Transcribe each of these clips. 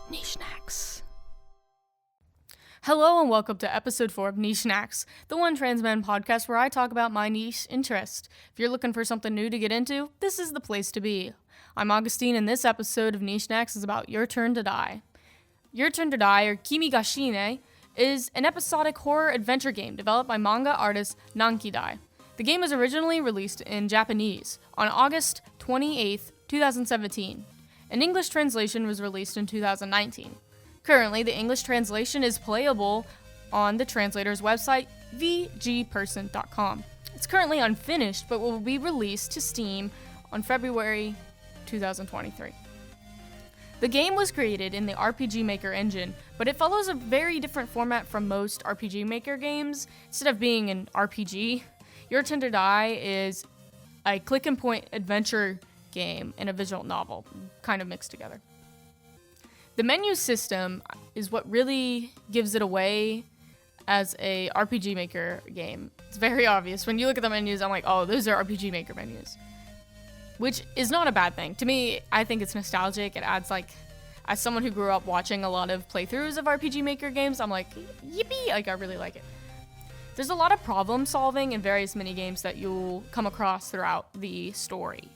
Niche Knacks. Hello and welcome to episode 4 of Niche Knacks, the one trans man podcast where I talk about my niche interest. If you're looking for something new to get into, this is the place to be. I'm Augustine, and this episode of Niche Knacks is about Your Turn to Die. Your Turn to Die, or Kimi ga Shine, is an episodic horror adventure game developed by manga artist Nankidai. The game was originally released in Japanese on August 28th, 2017. An English translation was released in 2019. Currently, the English translation is playable on the translator's website, vgperson.com. It's currently unfinished, but will be released to Steam on February 2023. The game was created in the RPG Maker engine, but it follows a very different format from most RPG Maker games. Instead of being an RPG, Your Turn to Die is a click-and-point adventure game and a visual novel, kind of mixed together. The menu system is what really gives it away as a RPG Maker game. It's very obvious. When you look at the menus, I'm like, oh, those are RPG Maker menus. Which is not a bad thing. To me, I think it's nostalgic. It adds, like, as someone who grew up watching a lot of playthroughs of RPG Maker games, I'm like, yippee! Like, I really like it. There's a lot of problem solving in various minigames that you'll come across throughout the story.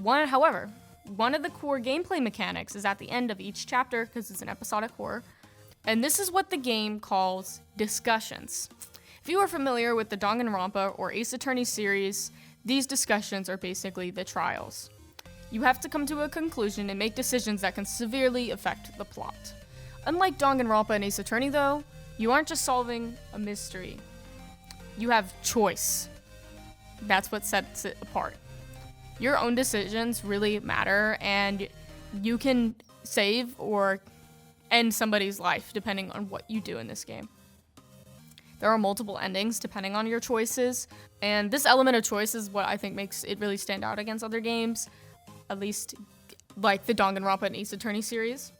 However, one of the core gameplay mechanics is at the end of each chapter, because it's an episodic horror, and this is what the game calls discussions. If you are familiar with the Danganronpa or Ace Attorney series, these discussions are basically the trials. You have to come to a conclusion and make decisions that can severely affect the plot. Unlike Danganronpa and Ace Attorney, though, you aren't just solving a mystery. You have choice. That's what sets it apart. Your own decisions really matter, and you can save or end somebody's life depending on what you do in this game. There are multiple endings depending on your choices, and this element of choice is what I think makes it really stand out against other games, at least like the Danganronpa and Ace Attorney series.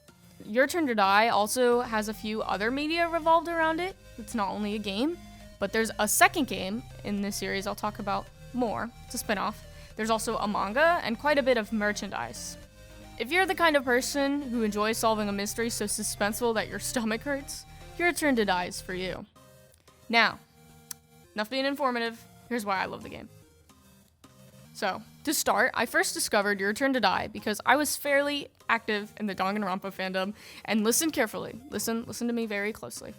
Your Turn to Die also has a few other media revolved around it. It's not only a game, but there's a second game in this series I'll talk about more. It's a spin-off. There's also a manga and quite a bit of merchandise. If you're the kind of person who enjoys solving a mystery so suspenseful that your stomach hurts, Your Turn to Die is for you. Now, enough being informative, here's why I love the game. So, to start, I first discovered Your Turn to Die because I was fairly active in the Danganronpa fandom, and listen carefully. Listen to me very closely.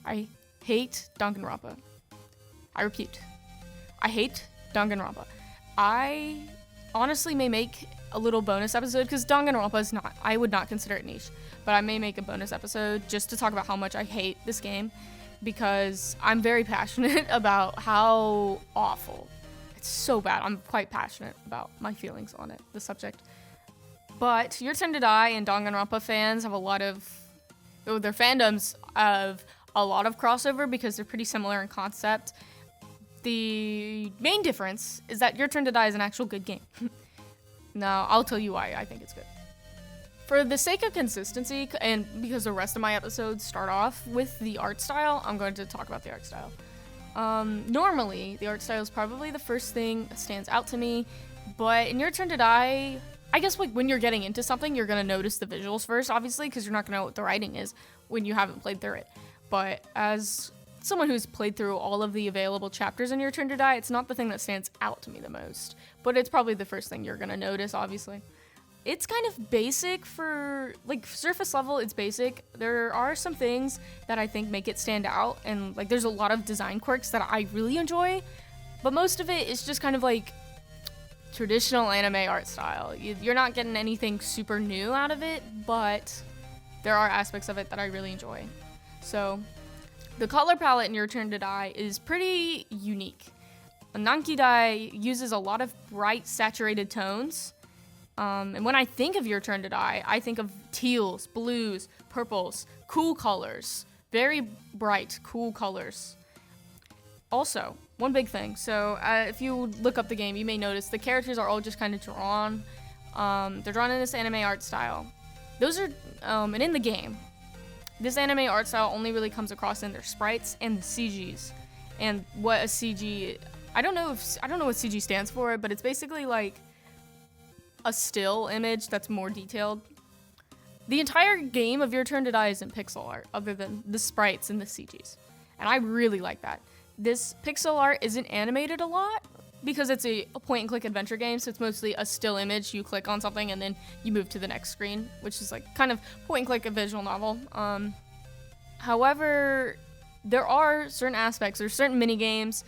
I hate Danganronpa. I repeat, I hate Danganronpa. I honestly may make a little bonus episode, because Danganronpa is not, I would not consider it niche, but I may make a bonus episode just to talk about how much I hate this game, because I'm very passionate about how awful. It's so bad. I'm quite passionate about my feelings on it, the subject. But Your Turn to Die and Danganronpa fans have their fandoms have a lot of crossover because they're pretty similar in concept. The main difference is that Your Turn to Die is an actual good game. Now, I'll tell you why I think it's good. For the sake of consistency, and because the rest of my episodes start off with the art style, I'm going to talk about the art style. Normally, the art style is probably the first thing that stands out to me, but in Your Turn to Die, I guess like when you're getting into something, you're going to notice the visuals first, obviously, because you're not going to know what the writing is when you haven't played through it. But as someone who's played through all of the available chapters in Your Turn to Die, it's not the thing that stands out to me the most, but it's probably the first thing you're gonna notice, obviously. It's kind of basic for, like, surface level, it's basic. There are some things that I think make it stand out, and, like, there's a lot of design quirks that I really enjoy, but most of it is just kind of, like, traditional anime art style. You're not getting anything super new out of it, but there are aspects of it that I really enjoy. So, the color palette in Your Turn to Die is pretty unique. Nankidai uses a lot of bright, saturated tones. And when I think of Your Turn to Die, I think of teals, blues, purples, cool colors. Very bright, cool colors. Also, one big thing. So, if you look up the game, you may notice the characters are all just kind of drawn. They're drawn in this anime art style. Those are, and in the game, this anime art style only really comes across in their sprites and the CGs. And what a CG, I don't know what CG stands for, but it's basically like a still image that's more detailed. The entire game of Your Turn to Die is in pixel art, other than the sprites and the CGs. And I really like that. This pixel art isn't animated a lot because it's a point-and-click adventure game, so it's mostly a still image. You click on something and then you move to the next screen, which is like kind of point-and-click a visual novel. However, there are certain aspects, there's certain mini games,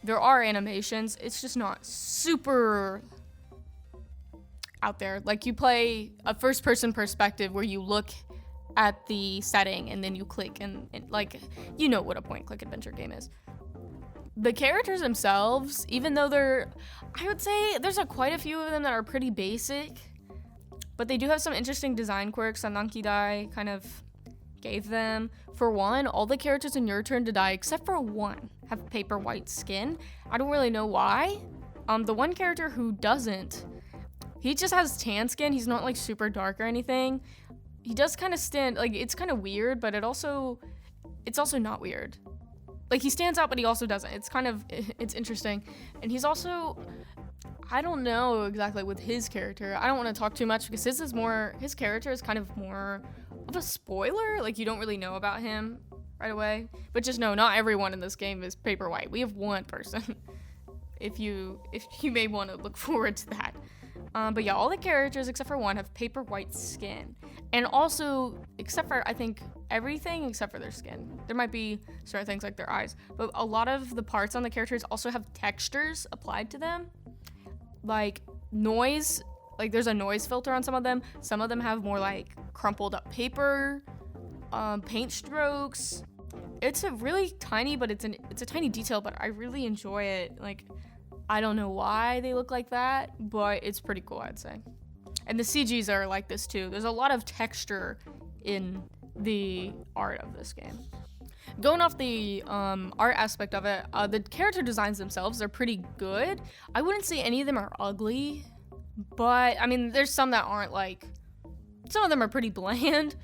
there are animations. It's just not super out there. Like, you play a first-person perspective where you look at the setting and then you click and like, you know what a point-and-click adventure game is. The characters themselves, even though I would say there's quite a few of them that are pretty basic, but they do have some interesting design quirks that Nanki Dai kind of gave them. For one, all the characters in Your Turn to Die, except for one, have paper white skin. I don't really know why. The one character who doesn't, he just has tan skin. He's not like super dark or anything. He does kind of stand, like, it's kind of weird, but it's also not weird. Like, he stands out, but he also doesn't. It's interesting. And he's also, I don't know exactly with his character. I don't want to talk too much because his character is kind of more of a spoiler. Like, you don't really know about him right away. But just know, not everyone in this game is paper white. We have one person. if you may want to look forward to that. But yeah, all the characters except for one have paper white skin. And also, except for, I think, everything except for their skin. There might be certain things like their eyes. But a lot of the parts on the characters also have textures applied to them. Like noise, like there's a noise filter on some of them. Some of them have more like crumpled up paper, paint strokes. It's a really tiny, but it's a tiny detail, but I really enjoy it. Like, I don't know why they look like that, but it's pretty cool, I'd say. And the CGs are like this too. There's a lot of texture in the art of this game. Going off the art aspect of it, the character designs themselves are pretty good. I wouldn't say any of them are ugly, but I mean, there's some that aren't like, some of them are pretty bland,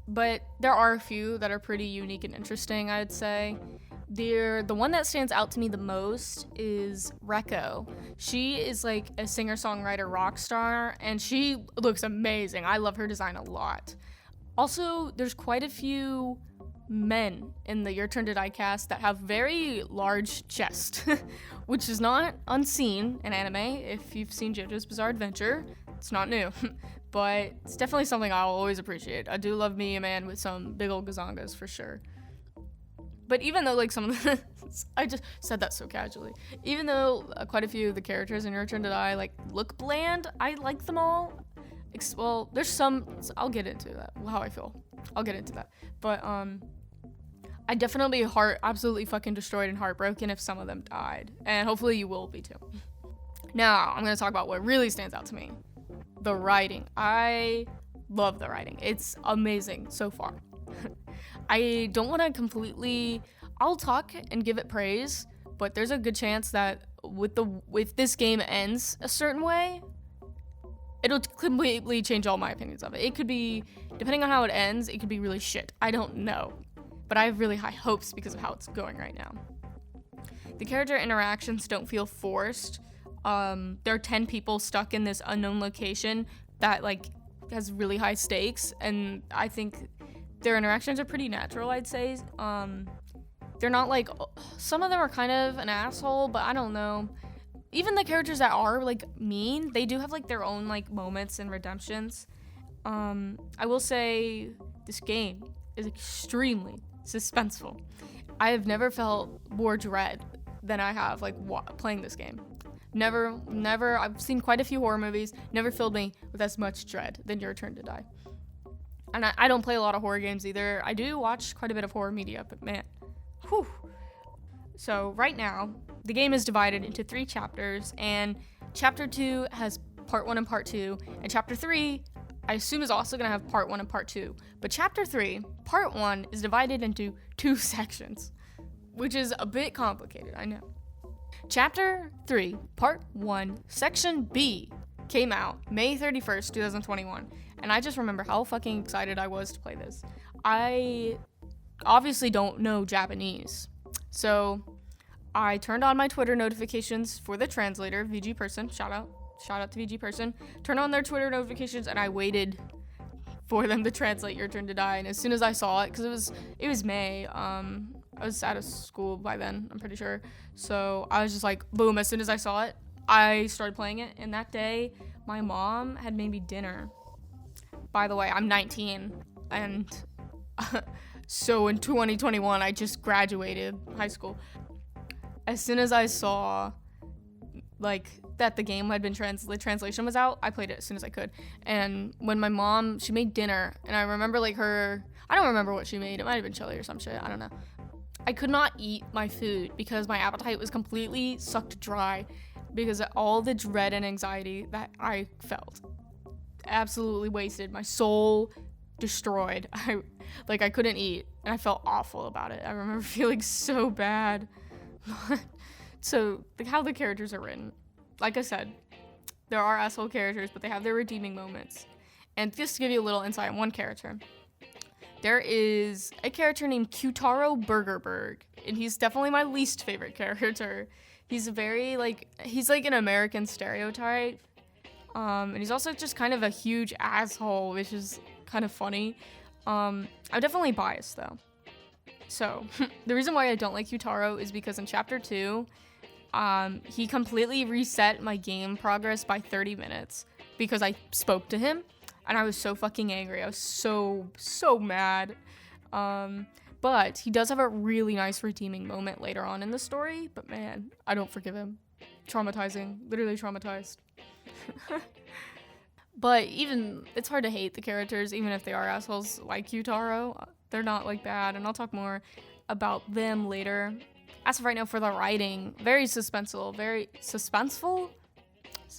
but there are a few that are pretty unique and interesting, I'd say. The one that stands out to me the most is Reko. She is like a singer-songwriter rock star, and she looks amazing. I love her design a lot. Also, there's quite a few men in the Your Turn to Die cast that have very large chests, which is not unseen in anime. If you've seen JoJo's Bizarre Adventure, it's not new, but it's definitely something I'll always appreciate. I do love me a man with some big old gazongas for sure. But even though, like, some of the, I just said that so casually. Even though quite a few of the characters in Your Turn to Die, like, look bland, I like them all. Well, there's some, I'll get into that, how I feel. I'll get into that. But, I definitely be absolutely fucking destroyed and heartbroken if some of them died. And hopefully you will be too. Now, I'm going to talk about what really stands out to me. The writing. I love the writing. It's amazing so far. I don't want to completely, I'll talk and give it praise, but there's a good chance that with this game ends a certain way, it'll completely change all my opinions of it. It could be, depending on how it ends, it could be really shit. I don't know. But I have really high hopes because of how it's going right now. The character interactions don't feel forced. There are 10 people stuck in this unknown location that, like, has really high stakes, and I think their interactions are pretty natural, I'd say. They're not like, some of them are kind of an asshole, but I don't know. Even the characters that are, like, mean, they do have, like, their own, like, moments and redemptions. I will say this game is extremely suspenseful. I have never felt more dread than I have, like, playing this game. Never, I've seen quite a few horror movies, never filled me with as much dread than Your Turn to Die. And I don't play a lot of horror games either. I do watch quite a bit of horror media, but man, whew. So right now, the game is divided into 3 chapters, and chapter 2 has part 1 and part 2, and chapter 3, I assume, is also gonna have part 1 and part 2. But chapter 3, part 1, is divided into 2 sections, which is a bit complicated, I know. Chapter 3, part 1, section B, came out May 31st, 2021. And I just remember how fucking excited I was to play this. I obviously don't know Japanese. So I turned on my Twitter notifications for the translator, VG Person. Shout out to VG Person. Turned on their Twitter notifications, and I waited for them to translate Your Turn to Die. And as soon as I saw it, because it was May, I was out of school by then, I'm pretty sure. So I was just like, boom, as soon as I saw it, I started playing it. And that day, my mom had made me dinner. By the way, I'm 19, and so in 2021, I just graduated high school. As soon as I saw, like, that the game had been the translation was out, I played it as soon as I could. And when my mom, she made dinner, and I remember, like, I don't remember what she made. It might have been chili or some shit. I don't know. I could not eat my food because my appetite was completely sucked dry because of all the dread and anxiety that I felt. Absolutely wasted. My soul destroyed. I couldn't eat, and I felt awful about it. I remember feeling so bad. So, how the characters are written. Like I said, there are asshole characters, but they have their redeeming moments. And just to give you a little insight on one character, there is a character named Qtaro Burgerberg, and he's definitely my least favorite character. He's he's like an American stereotype, and he's also just kind of a huge asshole, which is kind of funny. I'm definitely biased, though. So, the reason why I don't like Qtaro is because in Chapter 2, he completely reset my game progress by 30 minutes because I spoke to him, and I was so fucking angry. I was so mad. But he does have a really nice redeeming moment later on in the story, but man, I don't forgive him. Traumatizing. Literally traumatized. But it's hard to hate the characters, even if they are assholes like Qtaro. They're not, like, bad, and I'll talk more about them later. As of right now, for the writing, very suspenseful.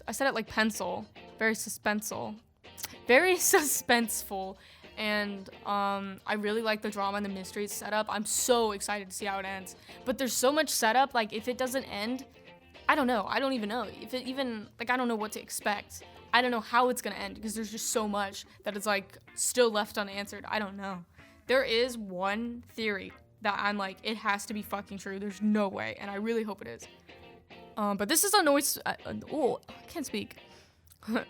I said it like pencil. Very suspenseful. And I really like the drama and the mystery setup. I'm so excited to see how it ends. But there's so much setup, like, if it doesn't end, I don't know. I don't even know. If it even, like, I don't know what to expect. I don't know how it's gonna end because there's just so much that is, like, still left unanswered. I don't know. There is one theory that I'm like, it has to be fucking true. There's no way, and I really hope it is. But this is a I can't speak.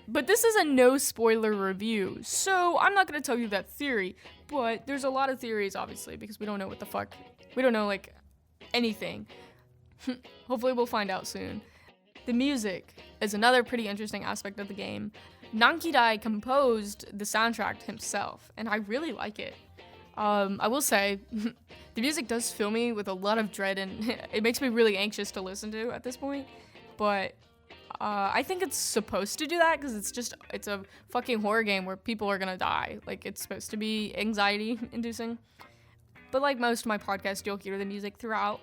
But this is a no spoiler review, so I'm not gonna tell you that theory. But there's a lot of theories, obviously, because we don't know what the fuck. We don't know, like, anything. Hopefully we'll find out soon. The music is another pretty interesting aspect of the game. Nankidai composed the soundtrack himself, and I really like it. I will say, the music does fill me with a lot of dread, and it makes me really anxious to listen to at this point. But I think it's supposed to do that because it's a fucking horror game where people are gonna die. Like, it's supposed to be anxiety-inducing. But like most of my podcasts, you'll hear the music throughout.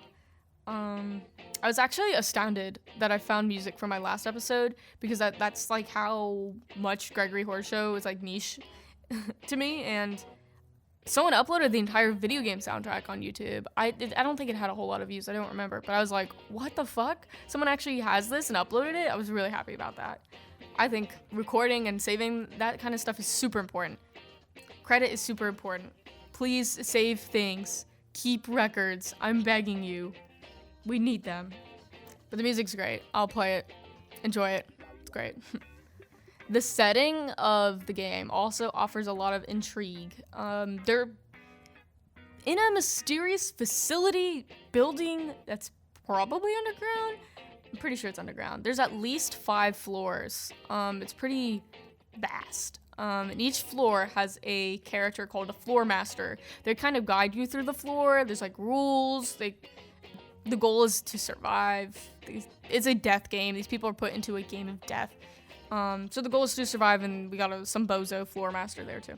I was actually astounded that I found music for my last episode because that's like how much Gregory Horror Show is like niche to me, and someone uploaded the entire video game soundtrack on YouTube. I don't think it had a whole lot of views. I don't remember, but I was like, what the fuck? Someone actually has this and uploaded it? I was really happy about that. I think recording and saving that kind of stuff is super important. Credit is super important. Please save things. Keep records. I'm begging you. We need them. But the music's great. I'll play it. Enjoy it. It's great. The setting of the game also offers a lot of intrigue. They're in a mysterious facility building that's probably underground. I'm pretty sure it's underground. There's at least 5 floors. It's pretty vast. And each floor has a character called a floor master. They kind of guide you through the floor. There's like rules. The goal is to survive. It's a death game. These people are put into a game of death. So the goal is to survive, and we got some bozo floor master there too.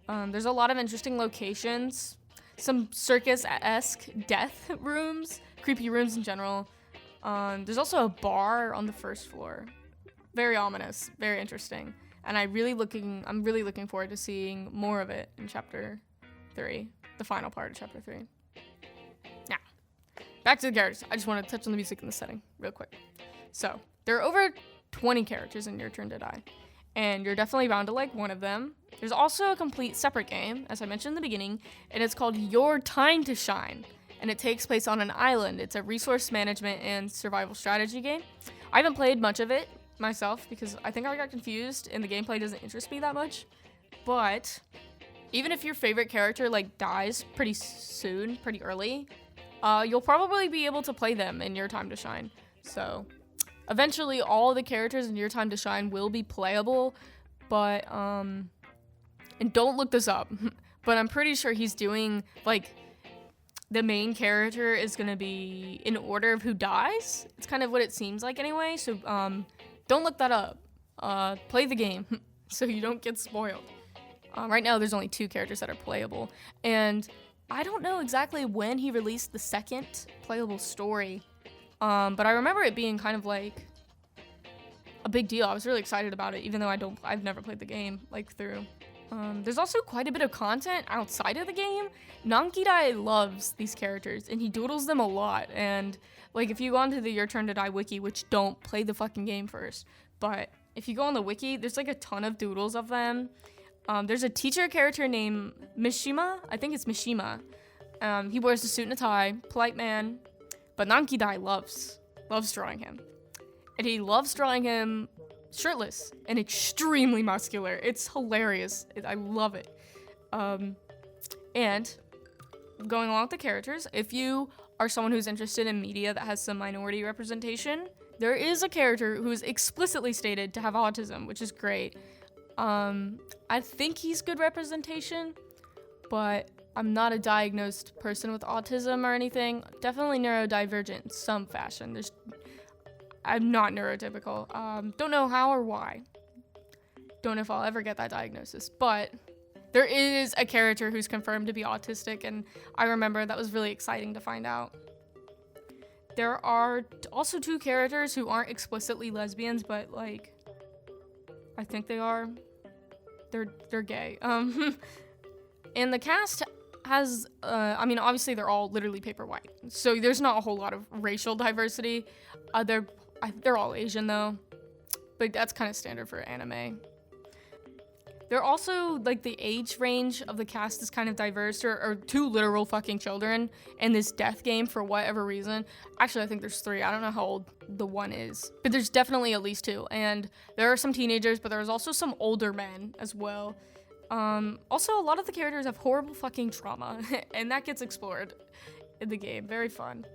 There's a lot of interesting locations, some circus-esque death rooms, creepy rooms in general. There's also a bar on the first floor. Very ominous, very interesting. And I'm really looking forward to seeing more of it in Chapter 3, the final part of Chapter 3. Now, back to the characters. I just want to touch on the music and the setting real quick. So, there are over 20 characters in Your Turn to Die, and you're definitely bound to like one of them. There's also a complete separate game, as I mentioned in the beginning, and it's called Your Time to Shine, and it takes place on an island. It's a resource management and survival strategy game. I haven't played much of it myself because I think I got confused and the gameplay doesn't interest me that much, But even if your favorite character like dies pretty soon, pretty early, you'll probably be able to play them in Your Time to Shine. So eventually all the characters in Your Time to Shine will be playable, but and don't look this up, but I'm pretty sure he's doing like the main character is gonna be in order of who dies. It's kind of what it seems like anyway. So don't look that up. Play the game so you don't get spoiled. Right now there's only 2 characters that are playable, and I don't know exactly when he released the second playable story, but I remember it being kind of like a big deal. I was really excited about it, even though I've never played the game like through. There's also quite a bit of content outside of the game. Nankidai loves these characters, and he doodles them a lot. And like, if you go onto the Your Turn to Die wiki, which don't play the fucking game first, but if you go on the wiki, there's like a ton of doodles of them. There's a teacher character named Mishima. I think it's Mishima. He wears a suit and a tie, polite man, but Nankidai loves drawing him. And he loves drawing him shirtless and extremely muscular. It's hilarious. I love it. And going along with the characters, if you are someone who's interested in media that has some minority representation, there is a character who is explicitly stated to have autism, which is great. I think he's good representation, but I'm not a diagnosed person with autism or anything. Definitely neurodivergent in some fashion. I'm not neurotypical. Don't know how or why. Don't know if I'll ever get that diagnosis, but there is a character who's confirmed to be autistic, and I remember that was really exciting to find out. There are also 2 characters who aren't explicitly lesbians, but like, I think they are. They're gay. And the cast has, obviously they're all literally paper white, so there's not a whole lot of racial diversity. They're all Asian though, but that's kind of standard for anime. They're also, like, the age range of the cast is kind of diverse, or 2 literal fucking children in this death game for whatever reason. Actually, I think there's 3. I don't know how old the one is, but there's definitely at least 2. And there are some teenagers, but there's also some older men as well. Also, a lot of the characters have horrible fucking trauma, and that gets explored in the game. Very fun.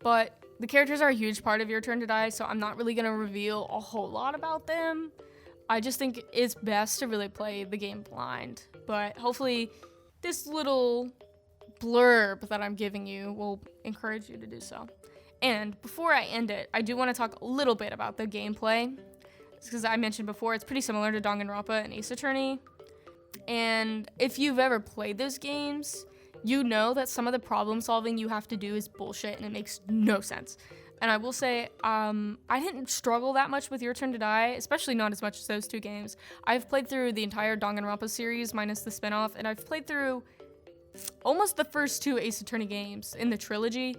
But the characters are a huge part of Your Turn to Die, so I'm not really going to reveal a whole lot about them. I just think it's best to really play the game blind. But hopefully this little blurb that I'm giving you will encourage you to do so. And before I end it, I do want to talk a little bit about the gameplay. Because I mentioned before, it's pretty similar to Danganronpa and Ace Attorney. And if you've ever played those games, you know that some of the problem solving you have to do is bullshit and it makes no sense. And I will say, I didn't struggle that much with Your Turn to Die, especially not as much as those 2 games. I've played through the entire Danganronpa series, minus the spinoff, and I've played through almost the first 2 Ace Attorney games in the trilogy.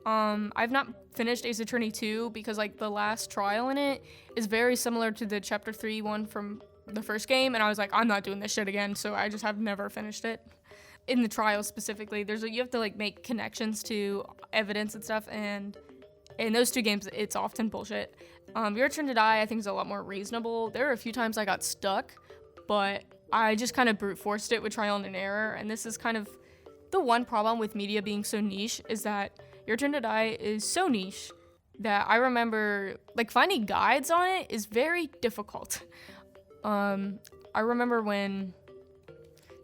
I've not finished Ace Attorney 2 because, like, the last trial in it is very similar to the Chapter 3 one from the first game, and I was like, I'm not doing this shit again, so I just have never finished it. In the trial specifically, you have to, like, make connections to evidence and stuff, and in those 2 games, it's often bullshit. Your Turn to Die, I think, is a lot more reasonable. There were a few times I got stuck, but I just kind of brute forced it with trial and error, and this is kind of the one problem with media being so niche, is that Your Turn to Die is so niche that I remember, like, finding guides on it is very difficult. I remember when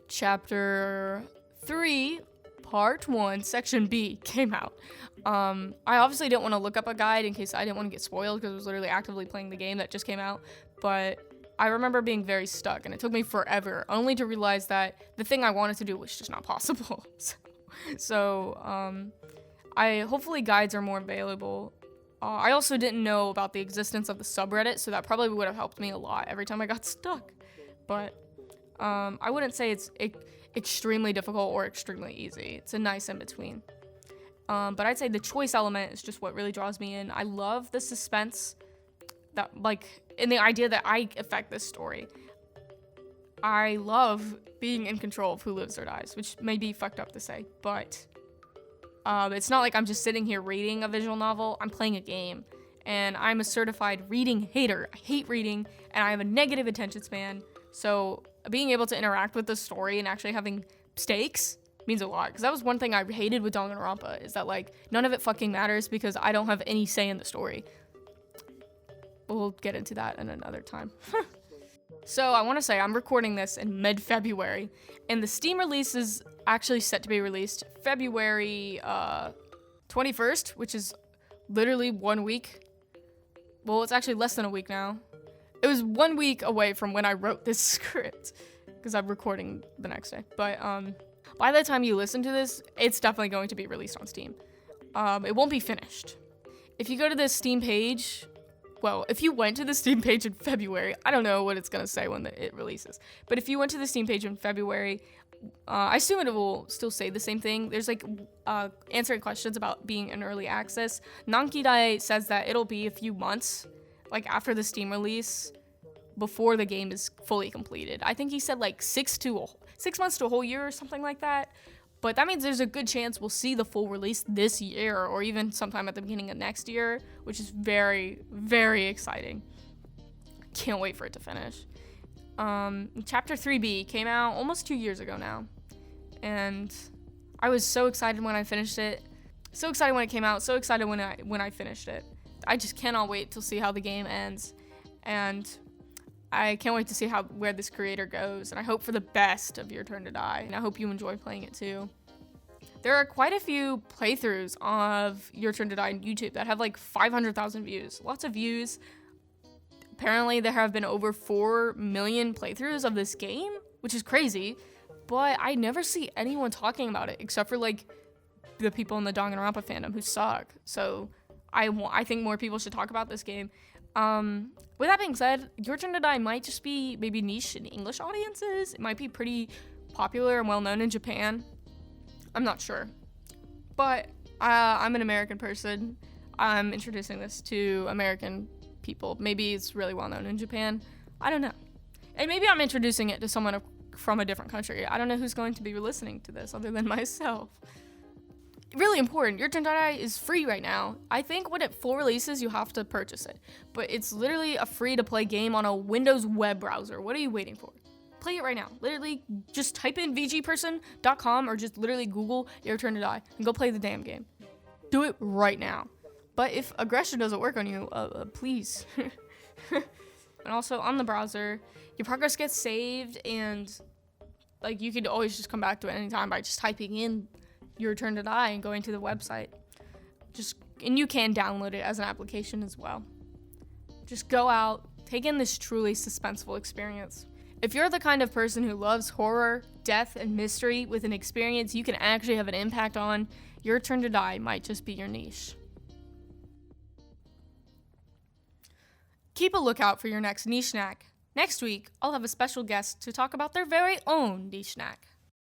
Chapter 3, Part 1, Section B came out. I obviously didn't want to look up a guide in case I didn't want to get spoiled because I was literally actively playing the game that just came out. But I remember being very stuck, and it took me forever, only to realize that the thing I wanted to do was just not possible. Hopefully guides are more available. I also didn't know about the existence of the subreddit, so that probably would have helped me a lot every time I got stuck. But I wouldn't say it's extremely difficult or extremely easy. It's a nice in-between. But I'd say the choice element is just what really draws me in. I love the suspense that, like, in the idea that I affect this story. I love being in control of who lives or dies, which may be fucked up to say, but it's not like I'm just sitting here reading a visual novel. I'm playing a game, and I'm a certified reading hater. I hate reading, and I have a negative attention span, so being able to interact with the story and actually having stakes means a lot. Because that was one thing I hated with Danganronpa, is that, like, none of it fucking matters because I don't have any say in the story. We'll get into that in another time. So I want to say I'm recording this in mid-February, and the Steam release is actually set to be released February 21st, which is literally 1 week. Well, it's actually less than a week now. It was 1 week away from when I wrote this script, because I'm recording the next day. But by the time you listen to this, it's definitely going to be released on Steam. It won't be finished. If you go to the Steam page, well, if you went to the Steam page in February, I don't know what it's going to say when it releases. But if you went to the Steam page in February, I assume it will still say the same thing. There's like answering questions about being in early access. Nankidai says that it'll be a few months, like after the Steam release, before the game is fully completed. I think he said like 6 months to a whole year or something like that. But that means there's a good chance we'll see the full release this year or even sometime at the beginning of next year, which is very, very exciting. Can't wait for it to finish. Chapter 3B came out almost 2 years ago now, and I was so excited when I finished it. So excited when it came out, so excited when I finished it. I just cannot wait to see how the game ends, and I can't wait to see where this creator goes, and I hope for the best of Your Turn to Die, and I hope you enjoy playing it too. There are quite a few playthroughs of Your Turn to Die on YouTube that have like 500,000 views. Lots of views. Apparently there have been over 4 million playthroughs of this game, which is crazy, but I never see anyone talking about it except for like the people in the Danganronpa fandom who suck. So I think more people should talk about this game. With that being said, Your Turn to Die might just be maybe niche in English audiences. It might be pretty popular and well-known in Japan. I'm not sure. But I'm an American person. I'm introducing this to American people. Maybe it's really well-known in Japan. I don't know. And maybe I'm introducing it to someone from a different country. I don't know who's going to be listening to this other than myself. Really important, Your Turn to Die is free right now. I think when it full releases, you have to purchase it. But it's literally a free-to-play game on a Windows web browser. What are you waiting for? Play it right now. Literally, just type in vgperson.com or just literally Google Your Turn to Die and go play the damn game. Do it right now. But if aggression doesn't work on you, please. And also, on the browser, your progress gets saved, and like you could always just come back to it anytime by just typing in Your Turn to Die and going to the website. And you can download it as an application as well. Just go out, take in this truly suspenseful experience. If you're the kind of person who loves horror, death, and mystery with an experience you can actually have an impact on, Your Turn to Die might just be your niche. Keep a lookout for your next Niche Knack. Next week, I'll have a special guest to talk about their very own Niche Knack.